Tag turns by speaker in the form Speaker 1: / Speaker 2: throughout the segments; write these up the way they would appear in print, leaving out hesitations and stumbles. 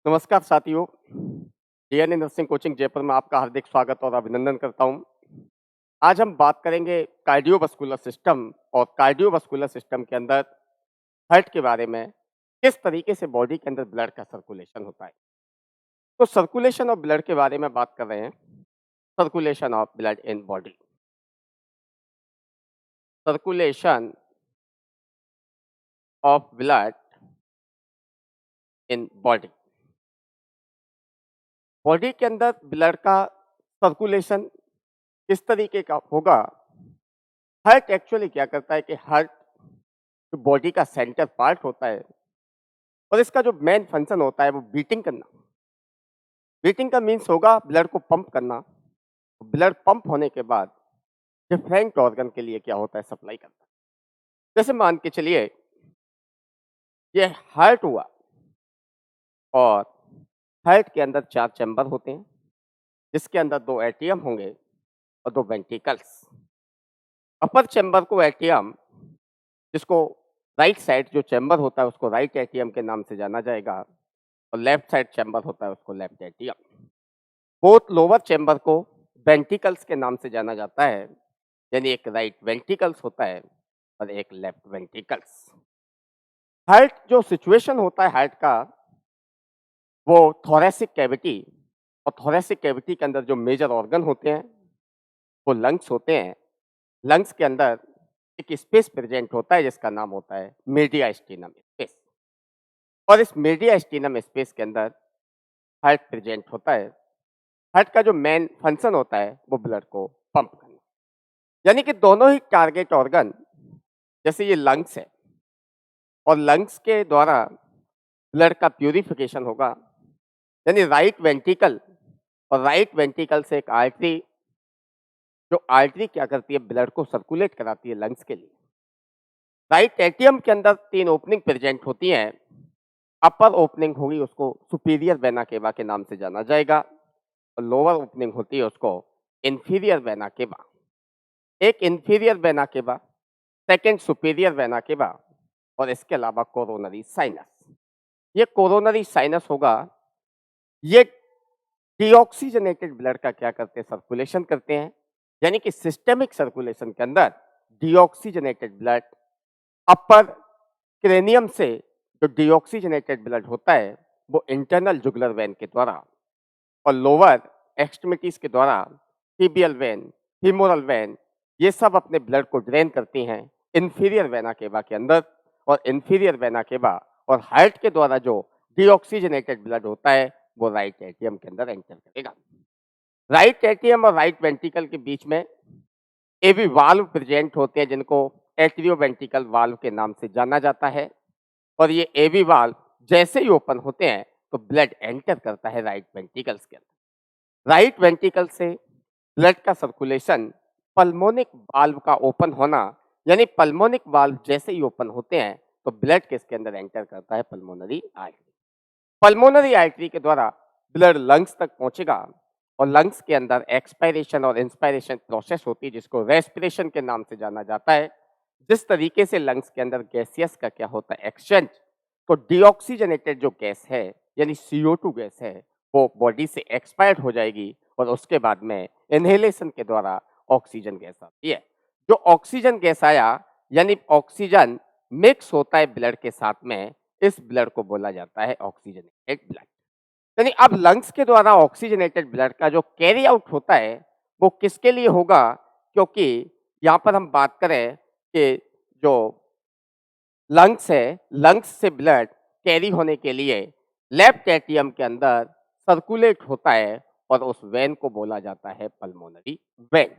Speaker 1: नमस्कार साथियों, DNA nursing coaching Jaipur में आपका हार्दिक स्वागत और अभिनंदन करता हूं। आज हम बात करेंगे कार्डियोवास्कुलर सिस्टम और कार्डियोवास्कुलर सिस्टम के अंदर हार्ट के बारे में, किस तरीके से बॉडी के अंदर ब्लड का सर्कुलेशन होता है। तो सर्कुलेशन ऑफ ब्लड के बारे में बात कर रहे हैं। Circulation of blood in body, circulation of blood in body. Body के अंदर ब्लड का सर्कुलेशन किस तरीके का होगा। हार्ट एक्चुअली क्या करता है कि हार्ट जो बॉडी का सेंटर पार्ट होता है और इसका जो मेन फंक्शन होता है वो बीटिंग करना। बीटिंग का मीन्स होगा ब्लड को पंप करना। ब्लड पंप होने के बाद डिफरेंट ऑर्गन के लिए क्या होता है, सप्लाई करता है। जैसे मान के चलिए ये हार्ट हुआ और हार्ट के अंदर 4 चैम्बर होते हैं, जिसके अंदर 2 एट्रियम होंगे और 2 वेंट्रिकल्स। अपर चैम्बर को एट्रियम, जिसको राइट साइड जो चैम्बर होता है उसको राइट एट्रियम के नाम से जाना जाएगा और लेफ्ट साइड चैम्बर होता है उसको left atrium. Both lower chamber को वेंट्रिकल्स के नाम से जाना जाता है, यानी एक राइट वेंट्रिकल्स होता है और एक लेफ्ट वेंट्रिकल्स। हार्ट जो सिचुएशन होता है हार्ट का, वो थोरेसिक कैविटी, और थोरेसिक कैविटी के अंदर जो मेजर ऑर्गन होते हैं वो लंग्स होते हैं। लंग्स के अंदर एक स्पेस प्रेजेंट होता है जिसका नाम होता है मीडियास्टिनम स्पेस, और इस मीडियास्टिनम स्पेस के अंदर हार्ट प्रेजेंट होता है। हार्ट का जो मेन फंक्शन होता है वो ब्लड को पंप करना, यानी कि दोनों ही टारगेट ऑर्गन, जैसे ये लंग्स है और लंग्स के द्वारा ब्लड का प्यूरिफिकेशन होगा, यानी राइट वेंट्रिकल और राइट वेंट्रिकल से एक आर्टरी, जो आर्टरी क्या करती है ब्लड को सर्कुलेट कराती है लंग्स के लिए। राइट एट्रियम के अंदर 3 ओपनिंग प्रेजेंट होती हैं। अपर ओपनिंग होगी उसको सुपीरियर वेना केवा के नाम से जाना जाएगा और लोअर ओपनिंग होती है उसको इंफीरियर वेना केवा। एक inferior vena cava, second superior vena cava और इसके अलावा कोरोनरी साइनस। ये कोरोनरी साइनस होगा, ये डीऑक्सीजनेटेड ब्लड का क्या करते हैं, सर्कुलेशन करते हैं। यानी कि सिस्टेमिक सर्कुलेशन के अंदर डीऑक्सीजनेटेड ब्लड अपर क्रेनियम से जो डीऑक्सीजनेटेड ब्लड होता है वो इंटरनल जुगुलर वेन के द्वारा और लोअर एक्सट्रीमिटीज के द्वारा टिबियल वेन, फीमोरल वेन, ये सब अपने ब्लड को ड्रेन करती हैं इंफीरियर वेना केवा के अंदर। और इंफीरियर वेना केवा और हार्ट के द्वारा जो डीऑक्सीजनेटेड ब्लड होता है वो राइट एट्रियम के अंदर एंटर करेगा। राइट एट्रियम और राइट वेंट्रिकल के बीच में एवी वाल्व प्रेजेंट होते हैं, जिनको एट्रियोवेंट्रिकल वाल्व के नाम से जाना जाता है। और ये एवी वाल्व जैसे ही ओपन होते हैं तो ब्लड एंटर करता है राइट वेंट्रिकल्स के अंदर। राइट वेंट्रिकल से ब्लड का सर्कुलेशन पल्मोनिक वाल्व का ओपन होना, यानी पल्मोनिक वाल्व जैसे ही ओपन होते हैं तो ब्लड किसके अंदर एंटर करता है, पल्मोनरी आर्टरी। पल्मोनरी आर्टरी के द्वारा ब्लड लंग्स तक पहुंचेगा और लंग्स के अंदर एक्सपायरेशन और इंस्पायरेशन प्रोसेस होती है, जिसको रेस्पिरेशन के नाम से जाना जाता है। जिस तरीके से लंग्स के अंदर गैसियस का क्या होता है, एक्सचेंज, तो डीऑक्सीजनेटेड जो गैस है यानी CO2 गैस है वो बॉडी से एक्सपायर्ड हो जाएगी और उसके बाद में इनहेलेशन के द्वारा ऑक्सीजन गैस आती है। जो ऑक्सीजन गैस आया यानी ऑक्सीजन मिक्स होता है ब्लड के साथ में, इस ब्लड को बोला जाता है ऑक्सीजनेटेड ब्लड। यानी अब लंग्स के द्वारा ऑक्सीजनेटेड ब्लड का जो कैरी आउट होता है वो किसके लिए होगा, क्योंकि यहाँ पर हम बात करें कि जो लंग्स है, लंग्स से ब्लड कैरी होने के लिए लेफ्ट एट्रियम के अंदर सर्कुलेट होता है और उस वेन को बोला जाता है पल्मोनरी वेन।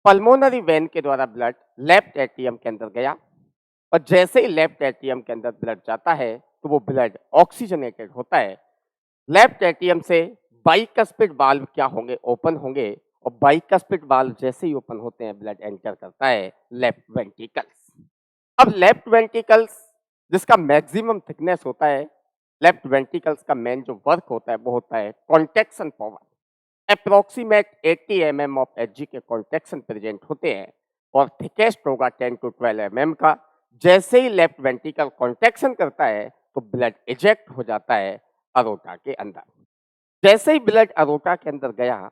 Speaker 1: पल्मोनरी वेन के द्वारा ब्लड लेफ्ट एट्रियम के अंदर गया और जैसे ही लेफ्ट एट्रियम के अंदर ब्लड जाता है तो वो ब्लड ऑक्सीजनेटेड होता है। लेफ्ट एट्रियम से बाइकस्पिड वाल्व क्या होंगे, ओपन होंगे, और बाइकस्पिड वाल्व जैसे ही ओपन होते हैं ब्लड एंटर करता है लेफ्ट वेंट्रिकल्स। अब लेफ्ट वेंट्रिकल्स जिसका मैक्सिमम थिकनेस होता है, लेफ्ट वेंट्रिकल्स का मेन जो वर्क होता है वो होता है contraction power. Approximate 80 mm of Hg के कॉन्ट्रैक्शन प्रेजेंट होते हैं और थिकेस्ट होगा 10 to 12 mm का। जैसे ही लेफ्ट वेंट्रिकल कॉन्ट्रैक्शन करता है तो ब्लड इजेक्ट हो जाता है अरोटा के अंदर। जैसे ही ब्लड अरोटा के अंदर गया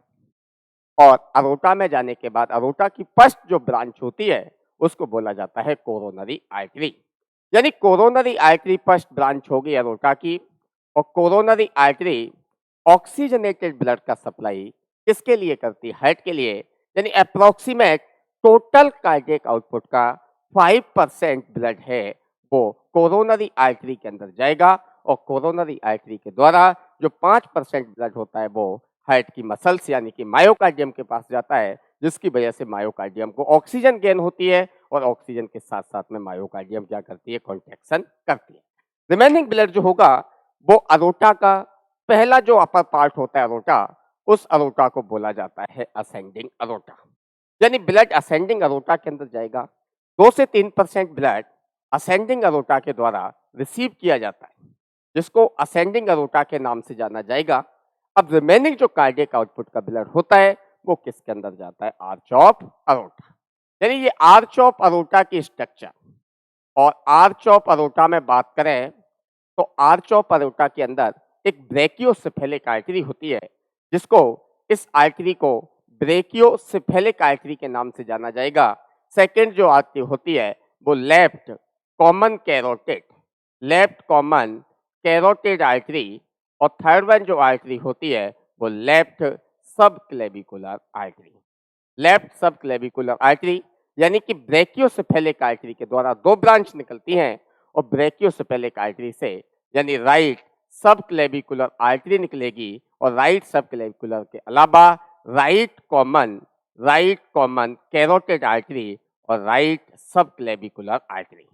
Speaker 1: और अरोटा में जाने के बाद अरोटा की फर्स्ट जो ब्रांच होती है उसको बोला जाता है कोरोनरी आर्टरी। यानी कोरोनरी आर्टरी फर्स्ट ब्रांच होगी अरोटा की, और कोरोनरी आर्टरी ऑक्सीजनेटेड ब्लड का सप्लाई किसके लिए करती है? हार्ट के लिए। यानी अप्रोक्सीमेट टोटल कार्डियक आउटपुट का 5% ब्लड है वो कोरोनरी आर्टरी के अंदर जाएगा, और कोरोनरी आर्टरी के द्वारा जो 5% ब्लड होता है वो हार्ट की मसल्स यानी कि मायोकार्डियम के पास जाता है, जिसकी वजह से मायोकार्डियम को ऑक्सीजन गेन होती है, और ऑक्सीजन के साथ साथ में मायोकार्डियम क्या करती है? कॉन्ट्रैक्शन करती है। रिमेनिंग ब्लड जो होगा वो अरोटा का पहला जो अपर पार्ट होता है अरोटा, उस अरोटा को बोला जाता है असेंडिंग अरोटा। यानी ब्लड असेंडिंग अरोटा के अंदर जाएगा। 2 से 3% ब्लड असेंडिंग अरोटा के द्वारा रिसीव किया जाता है, जिसको असेंडिंग अरोटा के नाम से जाना जाएगा। अब रिमेनिंग जो कार्डियक आउटपुट का ब्लड होता है वो किसके अंदर जाता है? Arch of aorta. यानी ये आर्च ऑफ अरोटा की स्ट्रक्चर, और आर्च ऑफ अरोटा में बात करें तो आर्च ऑफ अरोटा के अंदर एक ब्रेकियोसेफेलिक आर्टरी होती है, जिसको इस आर्टरी को ब्रेकियोसेफेलिक आर्टरी के नाम से जाना जाएगा। सेकंड जो आर्टरी होती है वो लेफ्ट कॉमन कैरोटेड आर्टरी, और थर्ड वन जो आर्टरी होती है वो लेफ्ट सब क्लेविकुलर आर्टरी। लेफ्ट सब क्लेविकुलर आर्टरी यानी कि ब्रेकियोसेफेलिक आर्टरी के द्वारा 2 ब्रांच निकलती हैं, और ब्रेकियोसेफेलिक आर्टरी से यानी राइट सब क्लेविकुलर आर्टरी निकलेगी, और राइट सब क्लेविकुलर के अलावा राइट कॉमन कैरोटेड आर्टरी और राइट सब क्लेविकुलर आर्टरी।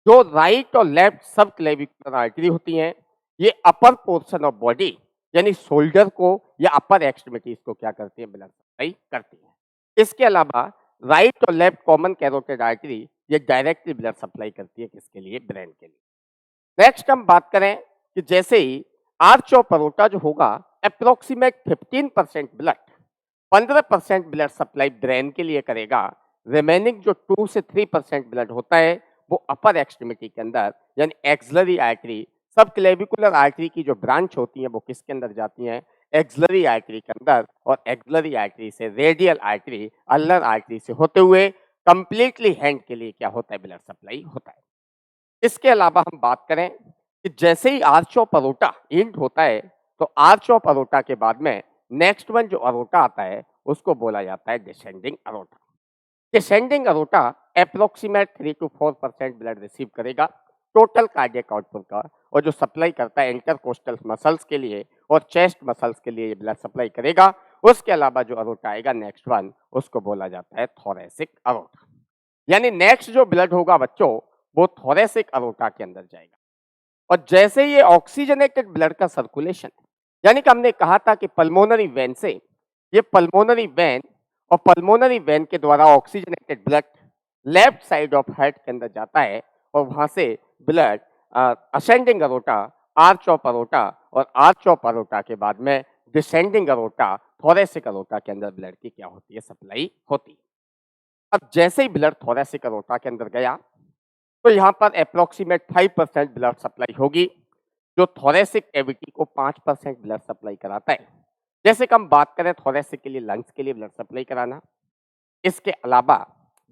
Speaker 1: जो राइट और लेफ्ट सब क्लेविकुलर आर्टरी होती हैं, ये अपर पोर्शन ऑफ बॉडी यानी शोल्डर को या अपर एक्सट्रीमिटीज को क्या करती है? ब्लड सप्लाई करती है। इसके अलावा राइट और लेफ्ट कॉमन कैरोटेड आर्टरी ये डायरेक्टली ब्लड सप्लाई करती है किसके लिए? ब्रेन के लिए। नेक्स्ट हम बात करें कि जैसे ही आर्च ऑफ अरोटा जो होगा approximate 15% blood 15% blood supply brain के लिए करेगा। रिमेनिंग जो 2 से 3% ब्लड होता है वो अपर एक्सट्रीमिटी के अंदर यानी एक्सिलरी आर्टरी सब क्लेविकुलर आर्टरी की जो ब्रांच होती है वो किसके अंदर जाती हैं? एक्सिलरी आर्टरी के अंदर, और एक्सिलरी आर्टरी से रेडियल आर्टरी अल्नर आर्टरी से होते हुए कंप्लीटली हैंड के लिए क्या होता है? ब्लड सप्लाई होता है। इसके अलावा हम बात करें कि जैसे ही आर्च ऑफ अरोटा एंड होता है तो आर्च ऑफ अरोटा के बाद में नेक्स्ट वन जो अरोटा आता है उसको बोला जाता है descending aorta. Descending aorta approximate 3 to 4% blood receive करेगा टोटल कार्डियक आउटपुट का, और जो सप्लाई करता है इंटरकोस्टल मसल्स के लिए और चेस्ट मसल्स के लिए ब्लड सप्लाई करेगा। उसके अलावा जो अरोटा आएगा नेक्स्ट वन उसको बोला जाता है थोरेसिक अरोटा। यानी नेक्स्ट जो ब्लड होगा बच्चों वो थोरेसिक अरोटा के अंदर जाएगा। और जैसे ये ऑक्सीजनेटेड ब्लड का सर्कुलेशन यानी कि हमने कहा था कि पल्मोनरी वेन से ये पल्मोनरी वेन के द्वारा oxygenated blood left side of heart के अंदर जाता है, और वहां से blood ascending aorta, arch of aorta, और आर्च ऑफ अरोटा के बाद में डिसेंडिंग अरोटा, थोरेसिक अरोटा के अंदर ब्लड की क्या होती है? सप्लाई होती है। अब जैसे ही ब्लड थोरेसिक अरोटा के अंदर गया तो यहाँ पर अप्रोक्सीमेट 5% ब्लड सप्लाई होगी, जो थोरेसिक कैविटी को 5% ब्लड सप्लाई कराता है। जैसे कि हम बात करें थोरेसिक के लिए लंग्स के लिए ब्लड सप्लाई कराना, इसके अलावा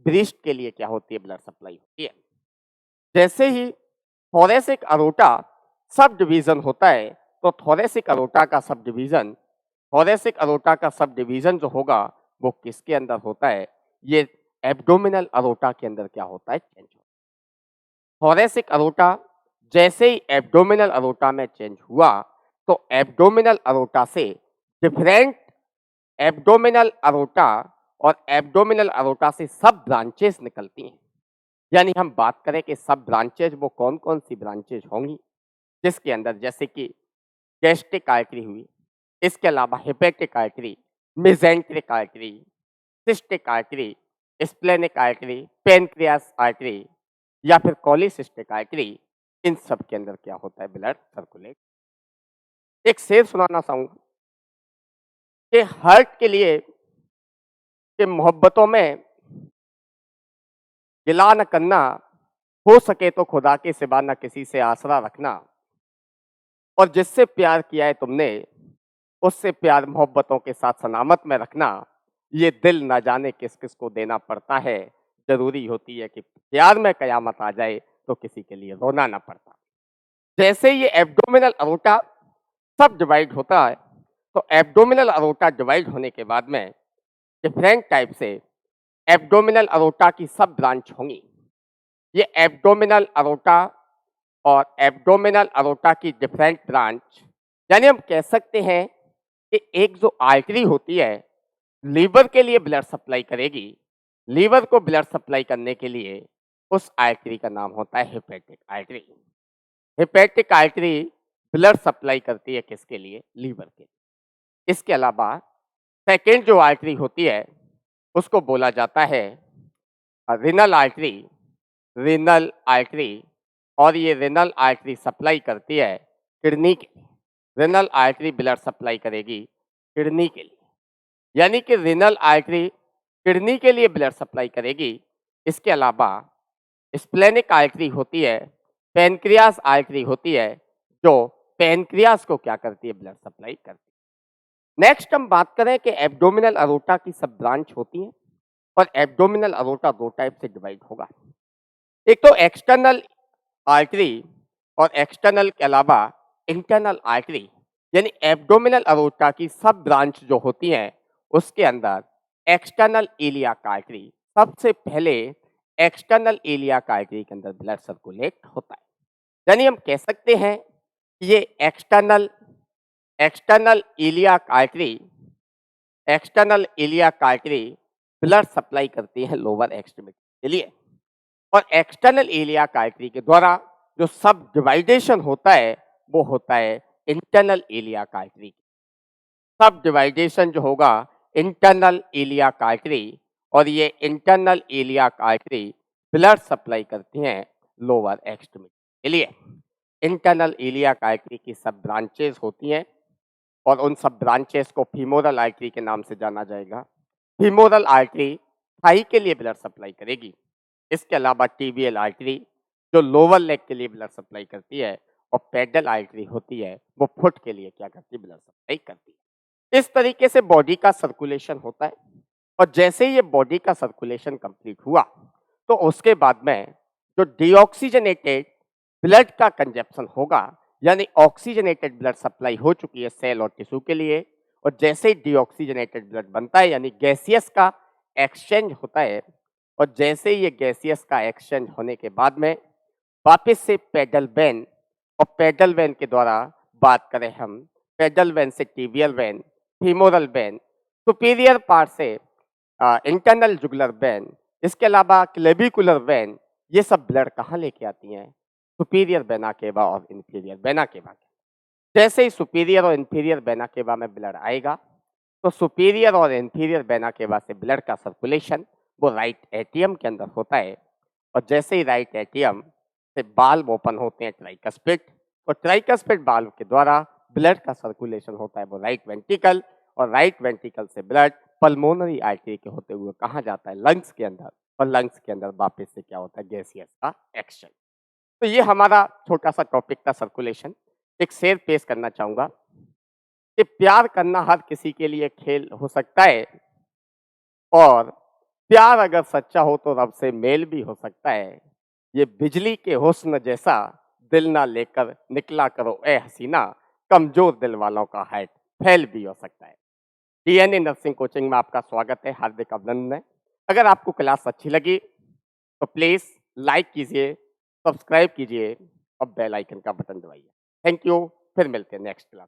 Speaker 1: ब्रेस्ट के लिए क्या होती है? ब्लड सप्लाई होती है। जैसे ही थोरेसिक अरोटा सब डिवीजन होता है तो थोरेसिक अरोटा का सब डिवीजन जो होगा वो किसके अंदर होता है? ये एब्डोमिनल अरोटा के अंदर क्या होता है? चेंज होता है। थोरेसिक अरोटा जैसे ही एब्डोमिनल अरोटा में चेंज हुआ तो एब्डोमिनल अरोटा से डिफरेंट एब्डोमिनल अरोटा और एब्डोमिनल अरोटा से सब ब्रांचेस निकलती हैं। यानी हम बात करें कि सब ब्रांचेज वो कौन कौन सी ब्रांचेज होंगी, जिसके अंदर जैसे कि गैस्ट्रिक आर्टरी हुई, इसके अलावा hepatic artery, mesenteric artery, cystic artery, splenic artery, pancreas artery या फिर कॉलीसिस्टिक आर्टरी, इन सब के अंदर क्या होता है? Blood circulate. एक शेर सुनाना चाहूंगा कि हार्ट के लिए कि मोहब्बतों में गिला न करना, हो सके तो खुदा के सिवा न किसी से आसरा रखना, और जिससे प्यार किया है तुमने, उससे प्यार मोहब्बतों के साथ सलामत में रखना। ये दिल ना जाने किस-किस को देना पड़ता है। ज़रूरी होती है कि प्यार में कयामत आ जाए तो किसी के लिए रोना ना पड़ता। जैसे ये एब्डोमिनल अरोटा सब डिवाइड होता है, तो एब्डोमिनल अरोटा डिवाइड होने के बाद में डिफरेंट टाइप से एब्डोमिनल अरोटा की सब ब्रांच होंगी। ये एब्डोमिनल अरोटा और एब्डोमिनल अरोटा की डिफरेंट ब्रांच, यानी हम कह सकते हैं कि एक जो आर्टरी होती है, लीवर के लिए ब्लड सप्लाई करेगी। लीवर को ब्लड सप्लाई करने के लिए उस आर्टरी का नाम होता है hepatic artery. Hepatic artery blood supply करती है किसके लिए? लीवर के लिए। इसके अलावा सेकेंड जो आर्टरी होती है, उसको बोला जाता है रीनल आर्टरी। रीनल आर्टरी, और ये रीनल आर्टरी सप्लाई करती है किडनी के लिए। रीनल आर्टरी ब्लड सप्लाई करेगी किडनी के लिए, यानी कि रीनल आर्टरी किडनी के लिए ब्लड सप्लाई करेगी। इसके अलावा स्प्लेनिक आर्टरी होती है, पैनक्रियास आर्टरी होती है, जो पैनक्रियास को क्या करती है? ब्लड सप्लाई करती है। नेक्स्ट हम बात करें कि एब्डोमिनल अरोटा की सब ब्रांच होती है, और एब्डोमिनल अरोटा दो टाइप से डिवाइड होगा। एक तो एक्सटर्नल आर्टरी, और एक्सटर्नल के अलावा इंटरनल आर्टरी, यानी एब्डोमिनल अरोटा की सब ब्रांच जो होती हैं, उसके अंदर एक्सटर्नल इलियाक आर्टरी, सबसे पहले एक्सटर्नल इलियाक आर्टरी के अंदर ब्लड सर्कुलेट होता है। यानी हम कह सकते हैं ये external external iliac artery external iliac artery blood supply करती है लोअर एक्सट्रीमिटी के लिए, और एक्सटर्नल इलियाक आर्टरी के द्वारा जो सब डिवाइडेशन होता है, वो होता है इंटरनल इलियाक आर्टरी। सब डिवाइडेशन जो होगा इंटरनल इलियाक आर्टरी, और ये internal iliac artery blood supply करती हैं लोअर एक्सट्रीमिटी के लिए। इंटरनल इलियाक आर्टरी की सब ब्रांचेस होती हैं, और उन सब ब्रांचेस को फीमोरल आर्टरी के नाम से जाना जाएगा। फीमोरल आर्टरी थाई के लिए ब्लड सप्लाई करेगी। इसके अलावा टीबियल आर्टरी जो लोअर लेग के लिए ब्लड सप्लाई करती है, और पेडल आर्टरी होती है वो फुट के लिए क्या करती है? ब्लड सप्लाई करती है। इस तरीके से बॉडी का सर्कुलेशन होता है, और जैसे ही ये बॉडी का सर्कुलेशन कंप्लीट हुआ, तो उसके बाद में जो डीऑक्सीजनेटेड ब्लड का कंजप्शन होगा, यानी ऑक्सीजनेटेड ब्लड सप्लाई हो चुकी है सेल और टिश्यू के लिए, और जैसे ही डीऑक्सीजनेटेड ब्लड बनता है, यानी गैसियस का एक्सचेंज होता है, और जैसे ही ये गैसियस का एक्सचेंज होने के बाद में वापस से पेडल वेन, और पेडल वेन के द्वारा बात करें हम, पेडल वेन से tibial when, femoral when, superior part से इंटरनल जुगुलर वेन, इसके अलावा क्लेविकुलर वेन, ये सब ब्लड कहाँ लेके आती हैं? सुपीरियर वेना केवा और इंफीरियर वेना केवा। जैसे ही सुपीरियर और इंफीरियर वेना केवा में ब्लड आएगा, तो सुपीरियर और इंफीरियर वेना केवा से ब्लड का सर्कुलेशन वो राइट एट्रियम के अंदर होता है, और जैसे ही राइट एट्रियम से बाल्व ओपन होते हैं ट्राइकस्पिड, और ट्राइकस्पिड बाल्व के द्वारा ब्लड का सर्कुलेशन होता है वो राइट वेंट्रिकल, और राइट वेंट्रिकल से ब्लड पल्मोनरी आर्टरी के होते हुए कहाँ जाता है? लंग्स के अंदर, और लंग्स के अंदर वापस से क्या होता है? गैसियस का एक्शन। तो ये हमारा छोटा सा टॉपिक था सर्कुलेशन। एक शेर पेश करना चाहूंगा कि प्यार करना हर किसी के लिए खेल हो सकता है, और प्यार अगर सच्चा हो तो रब से मेल भी हो सकता है। ये बिजली के हुस्न जैसा दिल ना लेकर निकला करो ए हसीना, कमजोर दिल वालों का हार्ट फेल भी हो सकता है। डीएनए नर्सिंग कोचिंग में आपका स्वागत है, हार्दिक अभिनंदन है। अगर आपको क्लास अच्छी लगी तो प्लीज़ लाइक कीजिए, सब्सक्राइब कीजिए, और बेल आइकन का बटन दबाइए। थैंक यू, फिर मिलते हैं नेक्स्ट क्लास।